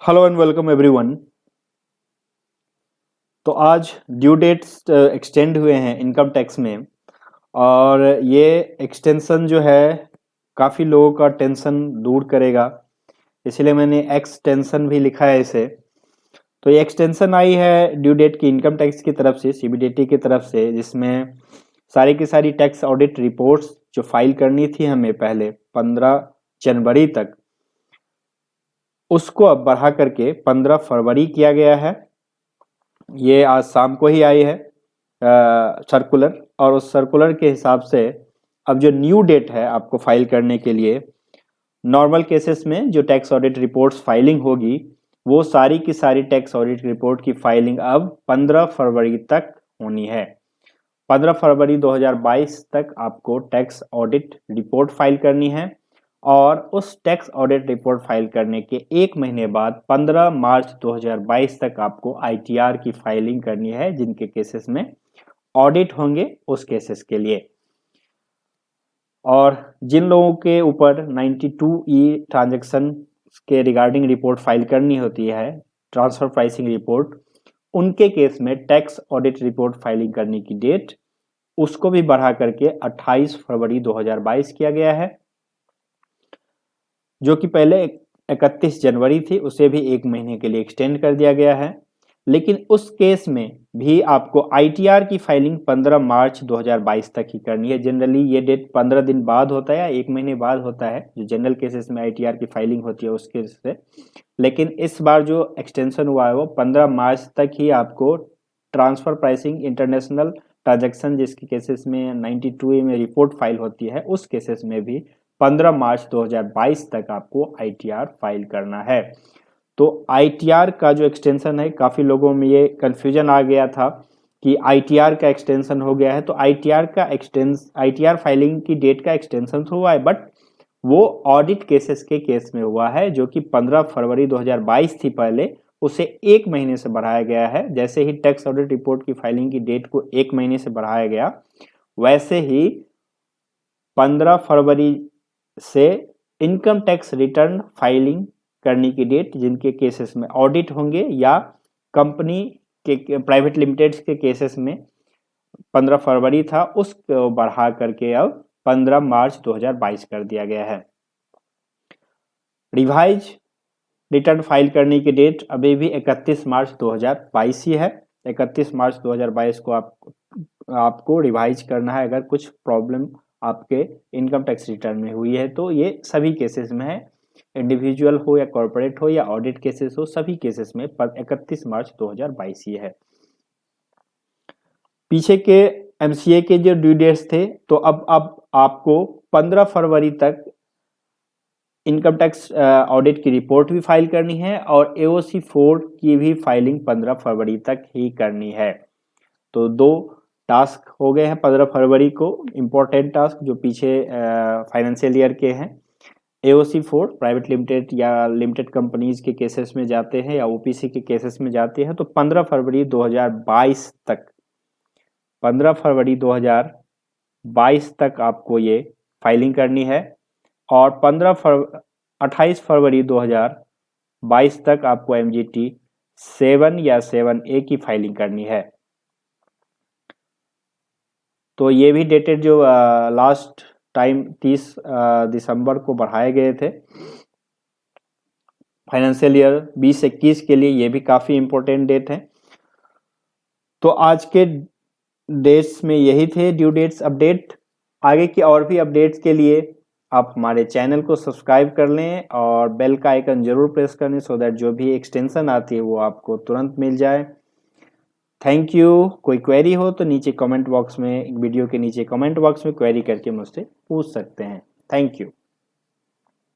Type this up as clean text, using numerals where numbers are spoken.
Hello and welcome everyone. तो आज due dates extend हुए हैं इनकम टैक्स में, और ये एक्सटेंशन जो है काफ़ी लोगों का टेंशन दूर करेगा, इसलिए मैंने एक्सटेंशन भी लिखा है इसे। तो ये एक्सटेंशन आई है ड्यू डेट की इनकम टैक्स की तरफ से, सीबीडीटी की तरफ से, जिसमें सारी की सारी टैक्स ऑडिट रिपोर्ट्स जो फाइल करनी थी हमें पहले 15 जनवरी तक, उसको अब बढ़ा करके 15 फरवरी किया गया है। ये आज शाम को ही आई है सर्कुलर, और उस सर्कुलर के हिसाब से अब जो न्यू डेट है आपको फाइल करने के लिए, नॉर्मल केसेस में जो टैक्स ऑडिट रिपोर्ट्स फाइलिंग होगी, वो सारी की सारी टैक्स ऑडिट रिपोर्ट की फाइलिंग अब 15 फरवरी तक होनी है। 15 फरवरी 2022 तक आपको टैक्स ऑडिट रिपोर्ट फाइल करनी है, और उस टैक्स ऑडिट रिपोर्ट फाइल करने के एक महीने बाद 15 मार्च 2022 तक आपको आईटीआर की फाइलिंग करनी है, जिनके केसेस में ऑडिट होंगे उस केसेस के लिए। और जिन लोगों के ऊपर 92E ट्रांजैक्शन के रिगार्डिंग रिपोर्ट फाइल करनी होती है, ट्रांसफर प्राइसिंग रिपोर्ट, उनके केस में टैक्स ऑडिट रिपोर्ट फाइलिंग करने की डेट उसको भी बढ़ा करके 28 फरवरी 2022 किया गया है, जो कि पहले 31 जनवरी थी, उसे भी एक महीने के लिए एक्सटेंड कर दिया गया है। लेकिन उस केस में भी आपको आईटीआर की फाइलिंग 15 मार्च 2022 तक ही करनी है। जनरली ये डेट 15 दिन बाद होता है या एक महीने बाद होता है, जो जनरल केसेस में आईटीआर की फाइलिंग होती है उस केस से। लेकिन इस बार जो एक्सटेंशन हुआ है वो 15 मार्च तक ही आपको ट्रांसफर प्राइसिंग इंटरनेशनल ट्रांजेक्शन, जिसके केसेस में 92A में रिपोर्ट फाइल होती है, उस केसेस में भी 15 मार्च 2022 तक आपको आईटीआर फाइल करना है। तो आईटीआर का जो एक्सटेंशन है, काफ़ी लोगों में ये कन्फ्यूजन आ गया था कि आईटीआर का एक्सटेंशन हो गया है। तो आईटीआर फाइलिंग की डेट का एक्सटेंशन तो हुआ है, बट वो ऑडिट केसेस के केस में हुआ है, जो कि 15 फरवरी 2022 थी पहले, उसे एक महीने से बढ़ाया गया है। जैसे ही टैक्स ऑडिट रिपोर्ट की फाइलिंग की डेट को एक महीने से बढ़ाया गया, वैसे ही 15 फरवरी से इनकम टैक्स रिटर्न फाइलिंग करने की डेट, जिनके केसेस में ऑडिट होंगे या कंपनी के प्राइवेट लिमिटेड के केसेस में 15 फरवरी था, उसको बढ़ा करके अब 15 मार्च 2022 कर दिया गया है। रिवाइज रिटर्न फाइल करने की डेट अभी भी 31 मार्च 2022 ही है। 31 मार्च 2022 को आपको रिवाइज करना है अगर कुछ प्रॉब्लम आपके इनकम टैक्स रिटर्न में हुई है तो। ये सभी केसेस में है, इंडिविजुअल हो या कॉर्पोरेट हो या ऑडिट केसेस हो, सभी केसेस में 31 मार्च 2022 ही है। पीछे के एमसीए के जो ड्यू डेट्स थे, तो अब आपको 15 फरवरी तक इनकम टैक्स ऑडिट की रिपोर्ट भी फाइल करनी है, और एओसी 4 की भी फाइलिंग 15 फरवरी तक ही करनी है। तो दो टास्क हो गए हैं 15 फरवरी को, इम्पोर्टेंट टास्क जो पीछे फाइनेंशियल ईयर के हैं। एओसी 4 प्राइवेट लिमिटेड या लिमिटेड कंपनीज के केसेस में जाते हैं या ओपीसी के केसेस में जाते हैं, तो 15 फरवरी 2022 तक, 15 फरवरी 2022 तक आपको ये फाइलिंग करनी है। और 28 फरवरी 2022 तक आपको एमजीटी 7 या 7A की फाइलिंग करनी है। तो ये भी डेटेड जो लास्ट टाइम 30 दिसंबर को बढ़ाए गए थे फाइनेंशियल ईयर 2021 के लिए, ये भी काफ़ी इम्पोर्टेंट डेट है। तो आज के डेट्स में यही थे ड्यू डेट्स अपडेट। आगे की और भी अपडेट्स के लिए आप हमारे चैनल को सब्सक्राइब कर लें और बेल का आइकन जरूर प्रेस कर लें, सो दैट जो भी एक्सटेंशन आती है वो आपको तुरंत मिल जाए। Thank you. कोई क्वेरी हो तो नीचे कमेंट बॉक्स में, वीडियो के नीचे कमेंट बॉक्स में क्वेरी करके मुझसे पूछ सकते हैं। Thank you.